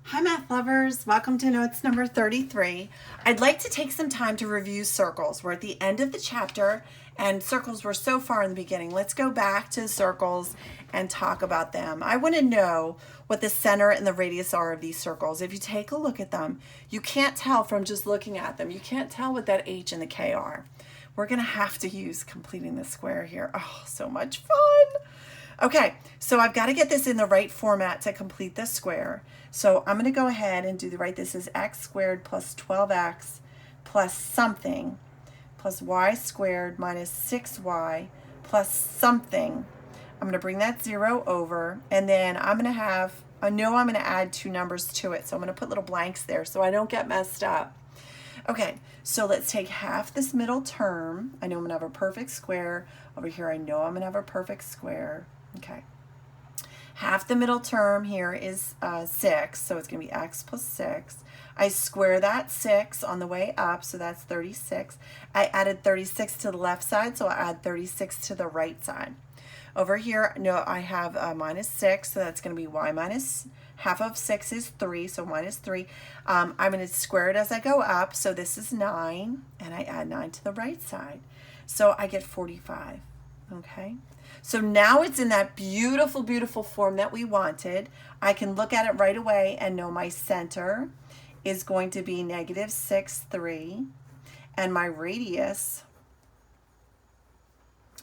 Hi math lovers, welcome to notes number 33. I'd like to take some time to review circles. We're at the end of the chapter and circles were so far in the beginning. Let's go back to circles and talk about them. I want to know what the center and the radius are of these circles. If you take a look at them, you can't tell from just looking at them. You can't tell what that H and the K are. We're going to have to use completing the square here. Oh, so much fun. Okay, so I've got to get this in the right format to complete the square. So I'm going to go ahead and do the right. This is x squared plus 12x plus something plus y squared minus 6y plus something. I'm going to bring that 0 over, and then I'm going to have, I know I'm going to add two numbers to it, so I'm going to put little blanks there so I don't get messed up. Okay, so let's take half this middle term. I know I'm going to have a perfect square. Over here, I know I'm going to have a perfect square. Okay. Half the middle term here is 6, so it's going to be x plus 6. I square that 6 on the way up, so that's 36. I added 36 to the left side, so I add 36 to the right side. Over here, no, I have minus 6, so that's going to be y minus half of 6 is 3, so minus 3. I'm going to square it as I go up, so this is 9, and I add 9 to the right side. So I get 45, okay? So now it's in that beautiful, beautiful form that we wanted. I can look at it right away and know my center is going to be negative 6, 3, and my radius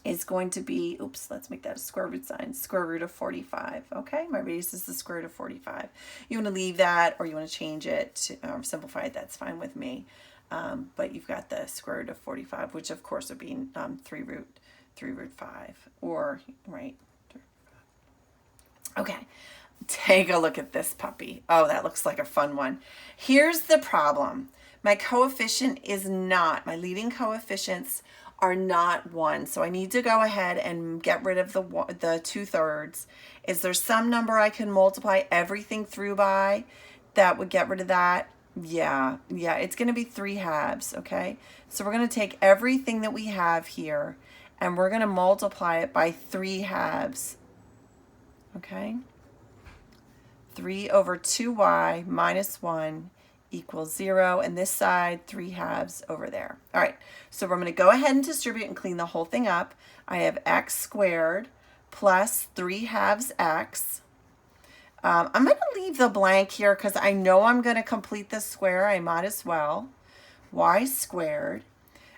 is going to be, oops, let's make that a square root sign, square root of 45, okay? My radius is the square root of 45. You want to leave that or you want to change it to, simplify it, that's fine with me. But you've got the square root of 45, which of course would be 3 root 5, or, right? Okay, take a look at this puppy. Oh, that looks like a fun one. Here's the problem. My coefficient is not, my leading coefficients are not 1. So I need to go ahead and get rid of the 2/3. Is there some number I can multiply everything through by that would get rid of that? Yeah, it's going to be 3/2, okay? So we're going to take everything that we have here and we're going to multiply it by 3/2, okay? 3 over 2y minus 1 equals 0, and this side 3/2 over there. All right, so we're going to go ahead and distribute and clean the whole thing up. I have x squared plus 3/2 x. I'm going to leave the blank here because I know I'm going to complete the square. I might as well. Y squared.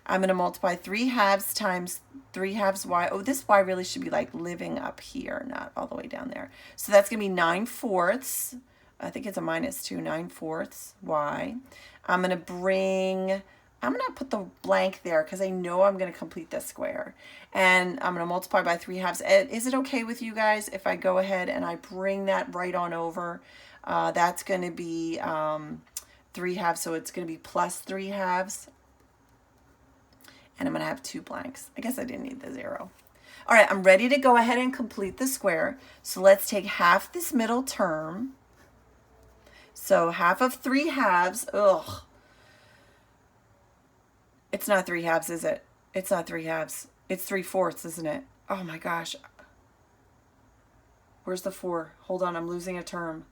I'm going to multiply 3/2 times 3/2 y. Oh, this y really should be like living up here, not all the way down there. So that's going to be 9/4. I think it's a minus 2, 9/4 y. I'm going to put the blank there because I know I'm going to complete this square. And I'm going to multiply by 3/2. Is it okay with you guys if I go ahead and I bring that right on over? That's going to be 3/2, so it's going to be plus 3/2. And I'm going to have 2 blanks. I guess I didn't need the 0. All right, I'm ready to go ahead and complete the square. So let's take half this middle term. So half of 3/2, ugh. It's not 3/2, is it? It's not 3/2. It's 3/4, isn't it? Oh my gosh. Where's the 4? Hold on, I'm losing a term.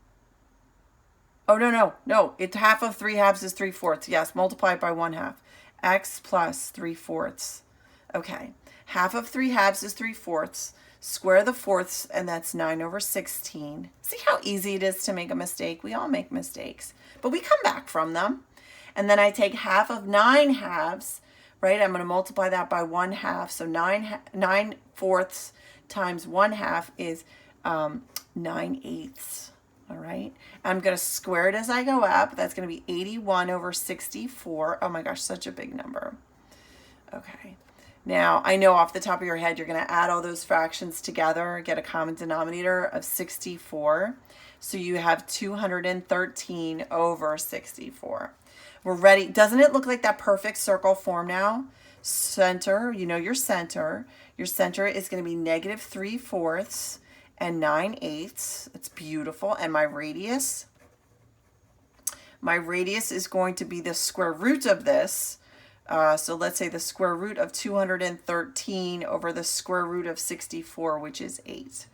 Oh, no. It's half of 3/2 is 3/4. Yes, multiply it by 1/2. X plus 3/4. Okay, half of 3/2 is 3/4. Square the fourths, and that's 9 over 16. See how easy it is to make a mistake? We all make mistakes, but we come back from them. And then I take half of 9/2, right? I'm going to multiply that by 1/2. So 9/4 times 1/2 is 9/8. All right, I'm going to square it as I go up. That's going to be 81 over 64. Oh my gosh, such a big number. Okay, now I know off the top of your head you're going to add all those fractions together, get a common denominator of 64. So you have 213 over 64. We're ready. Doesn't it look like that perfect circle form now? Center, you know your center. Your center is going to be negative 3/4 and 9/8. It's beautiful. And my radius is going to be the square root of this. So let's say the square root of 213 over the square root of 64, which is 8.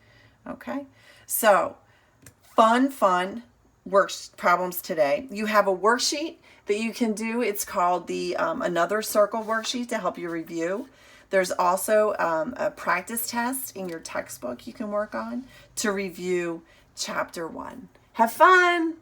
Okay, so fun. problems today. You have a worksheet that you can do. It's called the Another Circle worksheet to help you review. There's also a practice test in your textbook you can work on to review chapter 1. Have fun!